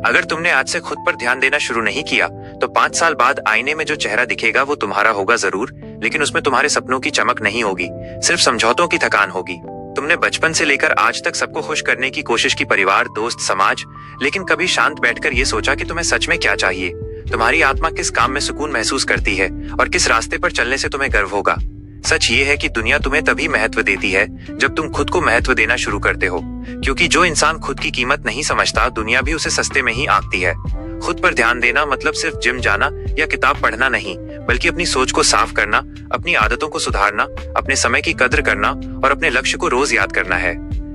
अगर तुमने आज से खुद पर ध्यान देना शुरू नहीं किया तो 5 साल बाद आईने में जो चेहरा दिखेगा वो तुम्हारा होगा जरूर, लेकिन उसमें तुम्हारे सपनों की चमक नहीं होगी, सिर्फ समझौतों की थकान होगी। तुमने बचपन से लेकर आज तक सबको खुश करने की कोशिश की, परिवार, दोस्त, समाज, लेकिन कभी शांत बैठकर ये सोचा कि तुम्हें सच में क्या चाहिए? तुम्हारी आत्मा किस काम में सुकून महसूस करती है और किस रास्ते पर चलने से तुम्हें गर्व होगा? सच ये है कि दुनिया तुम्हें तभी महत्व देती है जब तुम खुद को महत्व देना शुरू करते हो, क्योंकि जो इंसान खुद की कीमत नहीं समझता दुनिया भी उसे सस्ते में ही आंकती है। खुद पर ध्यान देना मतलब सिर्फ जिम जाना या किताब पढ़ना नहीं, बल्कि अपनी सोच को साफ करना, अपनी आदतों को सुधारना, अपने समय की कद्र करना और अपने लक्ष्य को रोज याद करना है।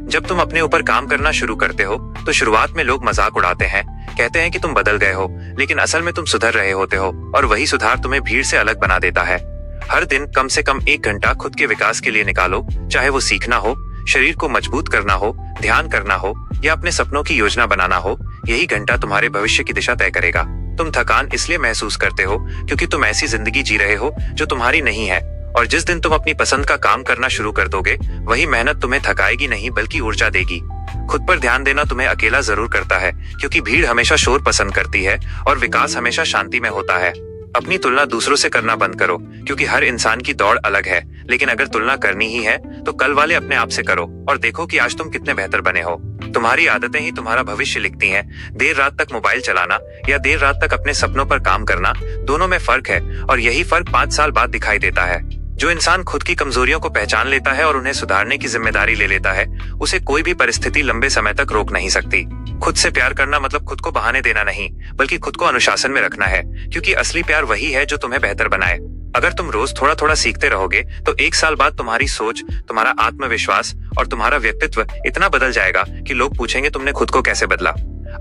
जब तुम अपने ऊपर काम करना शुरू करते हो तो शुरुआत में लोग मजाक उड़ाते हैं, कहते हैं कि तुम बदल गए हो, लेकिन असल में तुम सुधर रहे होते हो और वही सुधार तुम्हें भीड़ से अलग बना देता है। हर दिन कम से कम 1 घंटा खुद के विकास के लिए निकालो, चाहे वो सीखना हो, शरीर को मजबूत करना हो, ध्यान करना हो या अपने सपनों की योजना बनाना हो। यही घंटा तुम्हारे भविष्य की दिशा तय करेगा। तुम थकान इसलिए महसूस करते हो क्योंकि तुम ऐसी जिंदगी जी रहे हो जो तुम्हारी नहीं है, और जिस दिन तुम अपनी पसंद का काम करना शुरू कर दोगे वही मेहनत तुम्हें थकाएगी नहीं बल्कि ऊर्जा देगी। खुद पर ध्यान देना तुम्हें अकेला जरूर करता है, क्योंकि भीड़ हमेशा शोर पसंद करती है और विकास हमेशा शांति में होता है। अपनी तुलना दूसरों से करना बंद करो, क्योंकि हर इंसान की दौड़ अलग है, लेकिन अगर तुलना करनी ही है तो कल वाले अपने आप से करो और देखो कि आज तुम कितने बेहतर बने हो। तुम्हारी आदतें ही तुम्हारा भविष्य लिखती हैं। देर रात तक मोबाइल चलाना या देर रात तक अपने सपनों पर काम करना, दोनों में फर्क है और यही फर्क 5 साल बाद दिखाई देता है। जो इंसान खुद की कमजोरियों को पहचान लेता है और उन्हें सुधारने की जिम्मेदारी ले लेता है, उसे कोई भी परिस्थिति लंबे समय तक रोक नहीं सकती। खुद से प्यार करना मतलब खुद को बहाने देना नहीं, बल्कि खुद को अनुशासन में रखना है, क्योंकि असली प्यार वही है जो तुम्हें बेहतर बनाए। अगर तुम रोज थोड़ा थोड़ा सीखते रहोगे तो 1 साल बाद तुम्हारी सोच, तुम्हारा आत्मविश्वास और तुम्हारा व्यक्तित्व इतना बदल जाएगा कि लोग पूछेंगे तुमने खुद को कैसे बदला।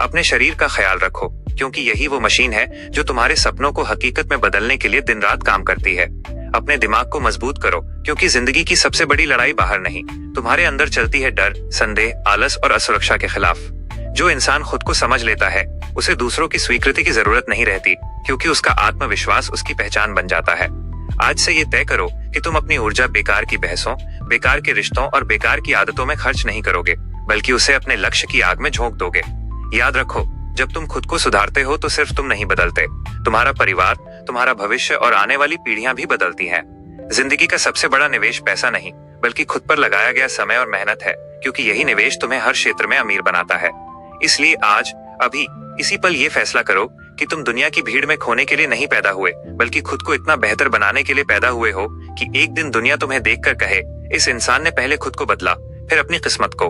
अपने शरीर का ख्याल रखो, क्योंकि यही वो मशीन है जो तुम्हारे सपनों को हकीकत में बदलने के लिए दिन रात काम करती है। अपने दिमाग को मजबूत करो, क्योंकि जिंदगी की सबसे बड़ी लड़ाई बाहर नहीं, तुम्हारे अंदर चलती है डर, संदेह, आलस और असुरक्षा के खिलाफ। जो इंसान खुद को समझ लेता है उसे दूसरों की स्वीकृति की जरूरत नहीं रहती, क्योंकि उसका आत्मविश्वास उसकी पहचान बन जाता है। आज से ये तय करो कि तुम अपनी ऊर्जा बेकार की बहसों, बेकार के रिश्तों और बेकार की आदतों में खर्च नहीं करोगे, बल्कि उसे अपने लक्ष्य की आग में झोंक दोगे। याद रखो, जब तुम खुद को सुधारते हो तो सिर्फ तुम नहीं बदलते, तुम्हारा परिवार, तुम्हारा भविष्य और आने वाली पीढ़ियां भी बदलती हैं। जिंदगी का सबसे बड़ा निवेश पैसा नहीं, बल्कि खुद पर लगाया गया समय और मेहनत है, क्योंकि यही निवेश तुम्हें हर क्षेत्र में अमीर बनाता है। इसलिए आज, अभी, इसी पल ये फैसला करो कि तुम दुनिया की भीड़ में खोने के लिए नहीं पैदा हुए, बल्कि खुद को इतना बेहतर बनाने के लिए पैदा हुए हो कि एक दिन दुनिया तुम्हें देखकर कहे, इस इंसान ने पहले खुद को बदला, फिर अपनी किस्मत को।